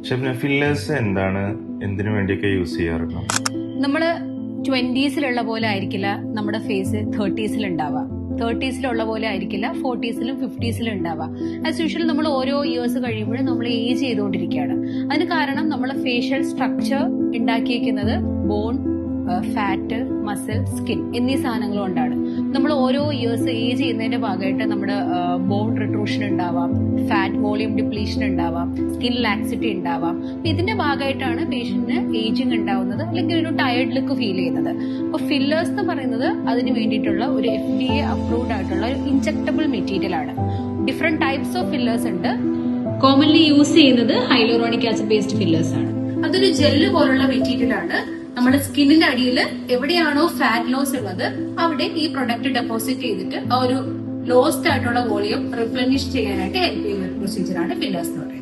ഷെഫിനെ fillers എന്താണ്, എന്തിനു വേണ്ടിയൊക്കെ യൂസ് ചെയ്യാറുണ്ടോ? നമ്മള് 20s പോലെ ആയിരിക്കില്ല നമ്മുടെ ഫേസ് 30s ഉണ്ടാവുക. 30s പോലെ ആയിരിക്കില്ല 40s 50s ഉണ്ടാവുക. ആസ് യൂഷ്വൽ നമ്മൾ ഓരോ ഇയേഴ്സ് കഴിയുമ്പോഴും നമ്മൾ ഏജ് ചെയ്തുകൊണ്ടിരിക്കുകയാണ്. അതിന് കാരണം നമ്മളെ ഫേഷ്യൽ സ്ട്രക്ചർ ഉണ്ടാക്കിയിരിക്കുന്നത് ബോൺ, ഫാറ്റ്, മസിൽ, സ്കിൻ എന്നീ സാധനങ്ങൾ കൊണ്ടാണ്. നമ്മൾ ഓരോ ഇയേഴ്സ് ഏജ് ചെയ്യുന്നതിന്റെ ഭാഗമായിട്ട് നമ്മുടെ ബോൺ റിട്രൂഷൻ ഉണ്ടാവാം, ഫാറ്റ് വോളിയം ഡിപ്ലീഷൻ ഉണ്ടാവാം, സ്കിൻ ലാക്സിറ്റി ഉണ്ടാവാം. ഇതിന്റെ ഭാഗമായിട്ടാണ് പേഷ്യന്റിന് ഏജിങ് ഉണ്ടാവുന്നത്, അല്ലെങ്കിൽ ഒരു ടയർഡ് ലുക്ക് ഫീൽ ചെയ്യുന്നത്. അപ്പൊ ഫില്ലേഴ്സ് എന്ന് പറയുന്നത് അതിന് വേണ്ടിയിട്ടുള്ള ഒരു FDA അപ്രൂവ്ഡ് ആയിട്ടുള്ള ഒരു ഇൻജെക്ടബിൾ മെറ്റീരിയൽ ആണ്. ഡിഫറെന്റ് ടൈപ്സ് ഓഫ് ഫില്ലേഴ്സ് ഉണ്ട്. കോമൺലി യൂസ് ചെയ്യുന്നത് ഹൈലൂറോണിക് ആസിഡ് ബേസ്ഡ് ഫില്ലേഴ്സ് ആണ്. അതൊരു ജെല്ല് പോലുള്ള മെറ്റീരിയൽ ആണ്. നമ്മുടെ സ്കിന്നിന്റെ അടിയിൽ എവിടെയാണോ ഫാറ്റ് ലോസ് ഉള്ളത് അവിടെ ഈ പ്രൊഡക്റ്റ് ഡെപ്പോസിറ്റ് ചെയ്തിട്ട് ആ ഒരു ലോസ്റ്റ് ആയിട്ടുള്ള വോളിയം റിപ്ലനിഷ് ചെയ്യാനായിട്ട് ഹെൽപ്പ് ചെയ്യുന്ന ഒരു പ്രൊസീജിയറാണ് ഫില്ലേഴ്സ് എന്ന് പറയുന്നത്.